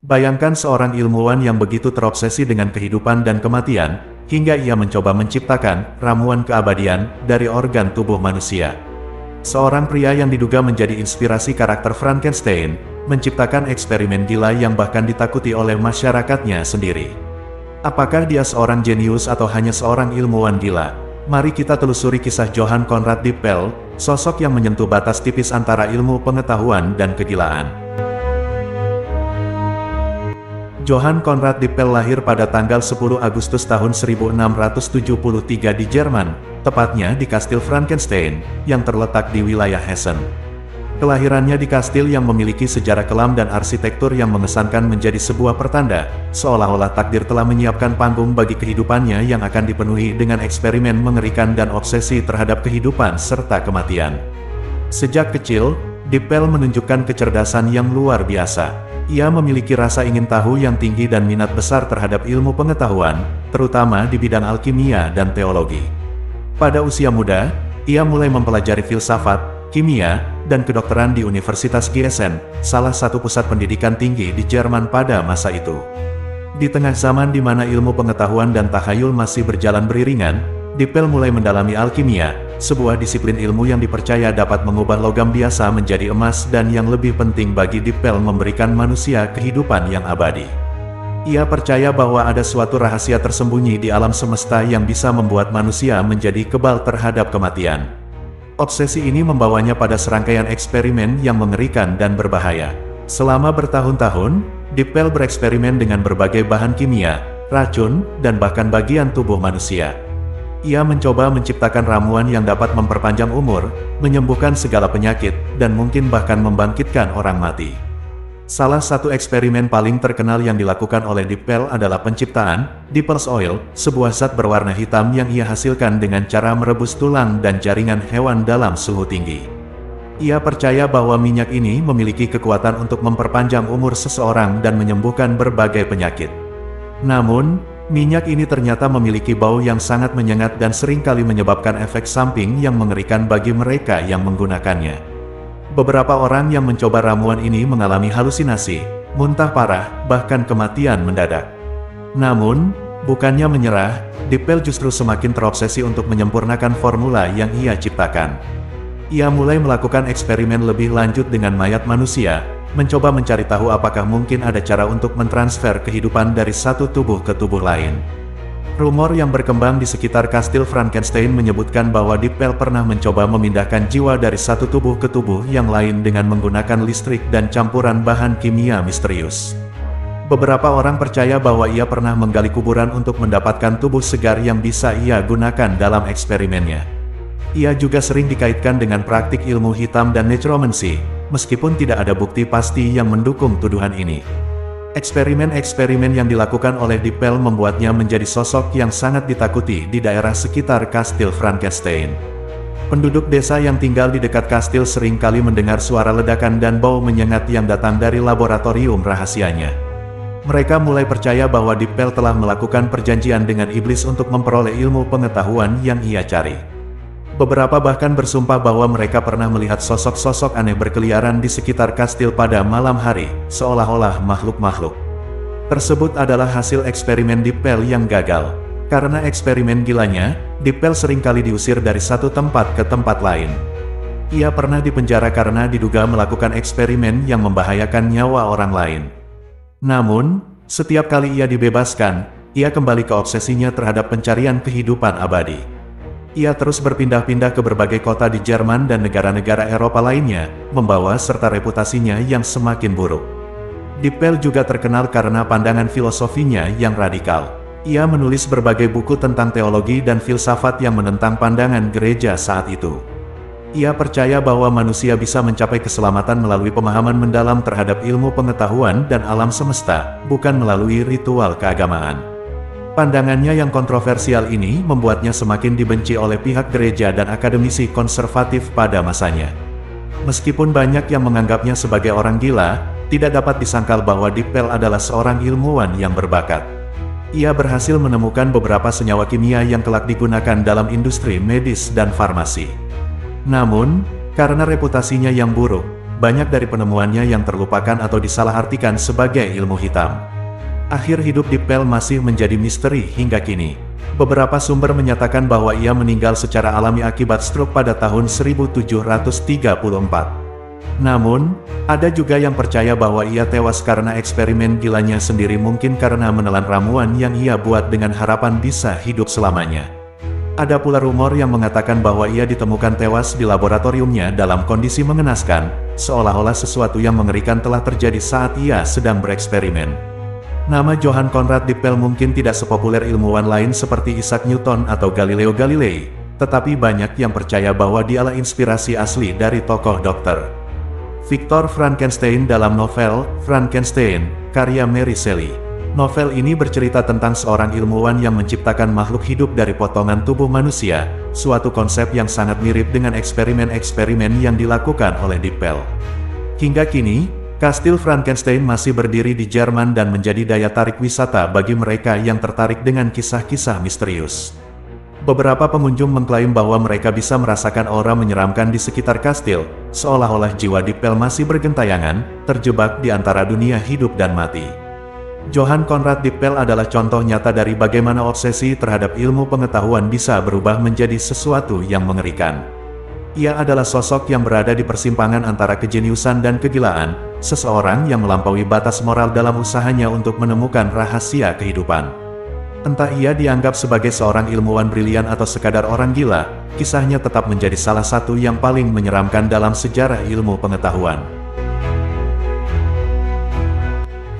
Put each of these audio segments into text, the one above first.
Bayangkan seorang ilmuwan yang begitu terobsesi dengan kehidupan dan kematian, hingga ia mencoba menciptakan ramuan keabadian dari organ tubuh manusia. Seorang pria yang diduga menjadi inspirasi karakter Frankenstein, menciptakan eksperimen gila yang bahkan ditakuti oleh masyarakatnya sendiri. Apakah dia seorang jenius atau hanya seorang ilmuwan gila? Mari kita telusuri kisah Johann Conrad Dippel, sosok yang menyentuh batas tipis antara ilmu pengetahuan dan kegilaan. Johann Conrad Dippel lahir pada tanggal 10 Agustus tahun 1673 di Jerman, tepatnya di Kastil Frankenstein, yang terletak di wilayah Hessen. Kelahirannya di kastil yang memiliki sejarah kelam dan arsitektur yang mengesankan menjadi sebuah pertanda, seolah-olah takdir telah menyiapkan panggung bagi kehidupannya yang akan dipenuhi dengan eksperimen mengerikan dan obsesi terhadap kehidupan serta kematian. Sejak kecil, Dippel menunjukkan kecerdasan yang luar biasa. Ia memiliki rasa ingin tahu yang tinggi dan minat besar terhadap ilmu pengetahuan, terutama di bidang alkimia dan teologi. Pada usia muda, ia mulai mempelajari filsafat, kimia, dan kedokteran di Universitas Giessen, salah satu pusat pendidikan tinggi di Jerman pada masa itu. Di tengah zaman di mana ilmu pengetahuan dan takhayul masih berjalan beriringan, Dippel mulai mendalami alkimia, sebuah disiplin ilmu yang dipercaya dapat mengubah logam biasa menjadi emas dan yang lebih penting bagi Dippel memberikan manusia kehidupan yang abadi. Ia percaya bahwa ada suatu rahasia tersembunyi di alam semesta yang bisa membuat manusia menjadi kebal terhadap kematian. Obsesi ini membawanya pada serangkaian eksperimen yang mengerikan dan berbahaya. Selama bertahun-tahun, Dippel bereksperimen dengan berbagai bahan kimia, racun, dan bahkan bagian tubuh manusia. Ia mencoba menciptakan ramuan yang dapat memperpanjang umur, menyembuhkan segala penyakit, dan mungkin bahkan membangkitkan orang mati. Salah satu eksperimen paling terkenal yang dilakukan oleh Dippel adalah penciptaan Dippel's Oil, sebuah zat berwarna hitam yang ia hasilkan dengan cara merebus tulang dan jaringan hewan dalam suhu tinggi. Ia percaya bahwa minyak ini memiliki kekuatan untuk memperpanjang umur seseorang dan menyembuhkan berbagai penyakit. Namun, minyak ini ternyata memiliki bau yang sangat menyengat dan seringkali menyebabkan efek samping yang mengerikan bagi mereka yang menggunakannya. Beberapa orang yang mencoba ramuan ini mengalami halusinasi, muntah parah, bahkan kematian mendadak. Namun, bukannya menyerah, Dippel justru semakin terobsesi untuk menyempurnakan formula yang ia ciptakan. Ia mulai melakukan eksperimen lebih lanjut dengan mayat manusia, mencoba mencari tahu apakah mungkin ada cara untuk mentransfer kehidupan dari satu tubuh ke tubuh lain. Rumor yang berkembang di sekitar Kastil Frankenstein menyebutkan bahwa Dippel pernah mencoba memindahkan jiwa dari satu tubuh ke tubuh yang lain dengan menggunakan listrik dan campuran bahan kimia misterius. Beberapa orang percaya bahwa ia pernah menggali kuburan untuk mendapatkan tubuh segar yang bisa ia gunakan dalam eksperimennya. Ia juga sering dikaitkan dengan praktik ilmu hitam dan necromancy, meskipun tidak ada bukti pasti yang mendukung tuduhan ini. Eksperimen-eksperimen yang dilakukan oleh Dippel membuatnya menjadi sosok yang sangat ditakuti di daerah sekitar Kastil Frankenstein. Penduduk desa yang tinggal di dekat kastil seringkali mendengar suara ledakan dan bau menyengat yang datang dari laboratorium rahasianya. Mereka mulai percaya bahwa Dippel telah melakukan perjanjian dengan iblis untuk memperoleh ilmu pengetahuan yang ia cari. Beberapa bahkan bersumpah bahwa mereka pernah melihat sosok-sosok aneh berkeliaran di sekitar kastil pada malam hari, seolah-olah makhluk-makhluk tersebut adalah hasil eksperimen Dippel yang gagal. Karena eksperimen gilanya, Dippel seringkali diusir dari satu tempat ke tempat lain. Ia pernah dipenjara karena diduga melakukan eksperimen yang membahayakan nyawa orang lain. Namun, setiap kali ia dibebaskan, ia kembali ke obsesinya terhadap pencarian kehidupan abadi. Ia terus berpindah-pindah ke berbagai kota di Jerman dan negara-negara Eropa lainnya, membawa serta reputasinya yang semakin buruk. Dippel juga terkenal karena pandangan filosofinya yang radikal. Ia menulis berbagai buku tentang teologi dan filsafat yang menentang pandangan gereja saat itu. Ia percaya bahwa manusia bisa mencapai keselamatan melalui pemahaman mendalam terhadap ilmu pengetahuan dan alam semesta, bukan melalui ritual keagamaan. Pandangannya yang kontroversial ini membuatnya semakin dibenci oleh pihak gereja dan akademisi konservatif pada masanya. Meskipun banyak yang menganggapnya sebagai orang gila, tidak dapat disangkal bahwa Dippel adalah seorang ilmuwan yang berbakat. Ia berhasil menemukan beberapa senyawa kimia yang kelak digunakan dalam industri medis dan farmasi. Namun, karena reputasinya yang buruk, banyak dari penemuannya yang terlupakan atau disalahartikan sebagai ilmu hitam. Akhir hidup Dippel masih menjadi misteri hingga kini. Beberapa sumber menyatakan bahwa ia meninggal secara alami akibat stroke pada tahun 1734. Namun, ada juga yang percaya bahwa ia tewas karena eksperimen gilanya sendiri, mungkin karena menelan ramuan yang ia buat dengan harapan bisa hidup selamanya. Ada pula rumor yang mengatakan bahwa ia ditemukan tewas di laboratoriumnya dalam kondisi mengenaskan, seolah-olah sesuatu yang mengerikan telah terjadi saat ia sedang bereksperimen. Nama Johann Conrad Dippel mungkin tidak sepopuler ilmuwan lain seperti Isaac Newton atau Galileo Galilei, tetapi banyak yang percaya bahwa dialah inspirasi asli dari tokoh Dr. Victor Frankenstein dalam novel Frankenstein, karya Mary Shelley. Novel ini bercerita tentang seorang ilmuwan yang menciptakan makhluk hidup dari potongan tubuh manusia, suatu konsep yang sangat mirip dengan eksperimen-eksperimen yang dilakukan oleh Dippel. Hingga kini, Kastil Frankenstein masih berdiri di Jerman dan menjadi daya tarik wisata bagi mereka yang tertarik dengan kisah-kisah misterius. Beberapa pengunjung mengklaim bahwa mereka bisa merasakan aura menyeramkan di sekitar kastil, seolah-olah jiwa Dippel masih bergentayangan, terjebak di antara dunia hidup dan mati. Johann Conrad Dippel adalah contoh nyata dari bagaimana obsesi terhadap ilmu pengetahuan bisa berubah menjadi sesuatu yang mengerikan. Ia adalah sosok yang berada di persimpangan antara kejeniusan dan kegilaan, seseorang yang melampaui batas moral dalam usahanya untuk menemukan rahasia kehidupan. Entah ia dianggap sebagai seorang ilmuwan brilian atau sekadar orang gila, kisahnya tetap menjadi salah satu yang paling menyeramkan dalam sejarah ilmu pengetahuan.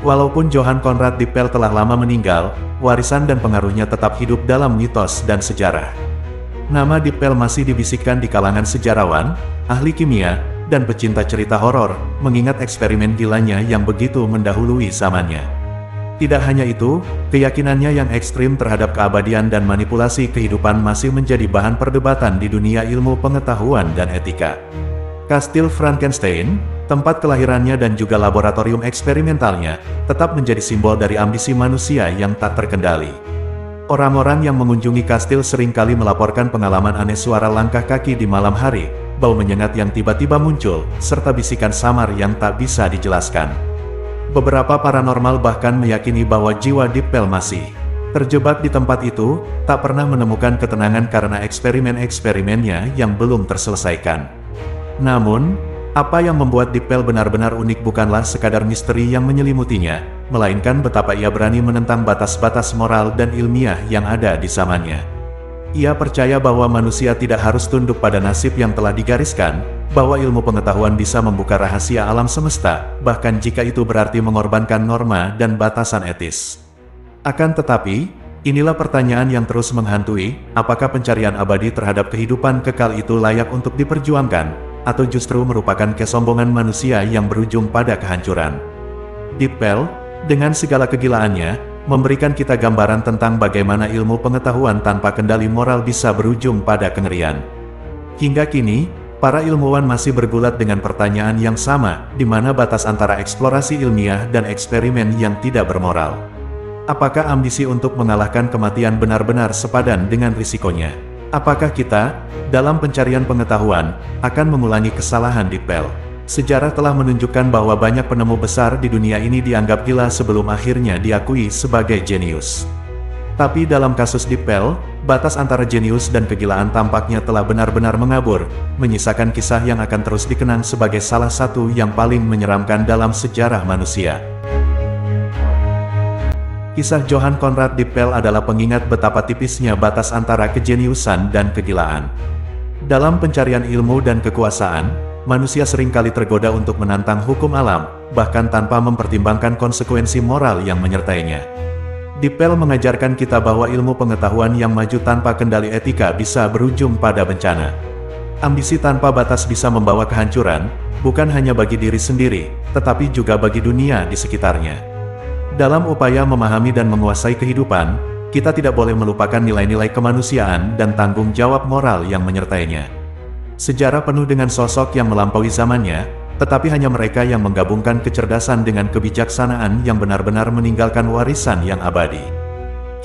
Walaupun Johann Conrad Dippel telah lama meninggal, warisan dan pengaruhnya tetap hidup dalam mitos dan sejarah. Nama Dippel masih dibisikkan di kalangan sejarawan, ahli kimia, dan pecinta cerita horor, mengingat eksperimen gilanya yang begitu mendahului zamannya. Tidak hanya itu, keyakinannya yang ekstrim terhadap keabadian dan manipulasi kehidupan masih menjadi bahan perdebatan di dunia ilmu pengetahuan dan etika. Kastil Frankenstein, tempat kelahirannya dan juga laboratorium eksperimentalnya, tetap menjadi simbol dari ambisi manusia yang tak terkendali. Orang-orang yang mengunjungi kastil seringkali melaporkan pengalaman aneh, suara langkah kaki di malam hari, bau menyengat yang tiba-tiba muncul, serta bisikan samar yang tak bisa dijelaskan. Beberapa paranormal bahkan meyakini bahwa jiwa Dippel masih terjebak di tempat itu, tak pernah menemukan ketenangan karena eksperimen-eksperimennya yang belum terselesaikan. Namun, apa yang membuat Dippel benar-benar unik bukanlah sekadar misteri yang menyelimutinya, melainkan betapa ia berani menentang batas-batas moral dan ilmiah yang ada di zamannya. Ia percaya bahwa manusia tidak harus tunduk pada nasib yang telah digariskan, bahwa ilmu pengetahuan bisa membuka rahasia alam semesta, bahkan jika itu berarti mengorbankan norma dan batasan etis. Akan tetapi, inilah pertanyaan yang terus menghantui, apakah pencarian abadi terhadap kehidupan kekal itu layak untuk diperjuangkan, atau justru merupakan kesombongan manusia yang berujung pada kehancuran. Dippel, dengan segala kegilaannya, memberikan kita gambaran tentang bagaimana ilmu pengetahuan tanpa kendali moral bisa berujung pada kengerian. Hingga kini, para ilmuwan masih bergulat dengan pertanyaan yang sama, di mana batas antara eksplorasi ilmiah dan eksperimen yang tidak bermoral. Apakah ambisi untuk mengalahkan kematian benar-benar sepadan dengan risikonya? Apakah kita, dalam pencarian pengetahuan, akan mengulangi kesalahan Dippel? Sejarah telah menunjukkan bahwa banyak penemu besar di dunia ini dianggap gila sebelum akhirnya diakui sebagai jenius. Tapi dalam kasus Dippel, batas antara jenius dan kegilaan tampaknya telah benar-benar mengabur, menyisakan kisah yang akan terus dikenang sebagai salah satu yang paling menyeramkan dalam sejarah manusia. Kisah Johann Conrad Dippel adalah pengingat betapa tipisnya batas antara kejeniusan dan kegilaan. Dalam pencarian ilmu dan kekuasaan, manusia seringkali tergoda untuk menantang hukum alam, bahkan tanpa mempertimbangkan konsekuensi moral yang menyertainya. Dippel mengajarkan kita bahwa ilmu pengetahuan yang maju tanpa kendali etika bisa berujung pada bencana. Ambisi tanpa batas bisa membawa kehancuran, bukan hanya bagi diri sendiri, tetapi juga bagi dunia di sekitarnya. Dalam upaya memahami dan menguasai kehidupan, kita tidak boleh melupakan nilai-nilai kemanusiaan dan tanggung jawab moral yang menyertainya. Sejarah penuh dengan sosok yang melampaui zamannya, tetapi hanya mereka yang menggabungkan kecerdasan dengan kebijaksanaan yang benar-benar meninggalkan warisan yang abadi.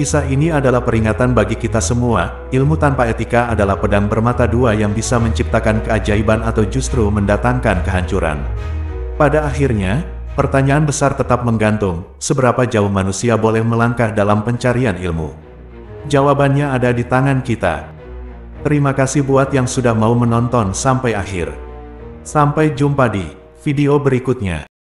Kisah ini adalah peringatan bagi kita semua, ilmu tanpa etika adalah pedang bermata dua yang bisa menciptakan keajaiban atau justru mendatangkan kehancuran. Pada akhirnya, pertanyaan besar tetap menggantung, seberapa jauh manusia boleh melangkah dalam pencarian ilmu? Jawabannya ada di tangan kita. Terima kasih buat yang sudah mau menonton sampai akhir. Sampai jumpa di video berikutnya.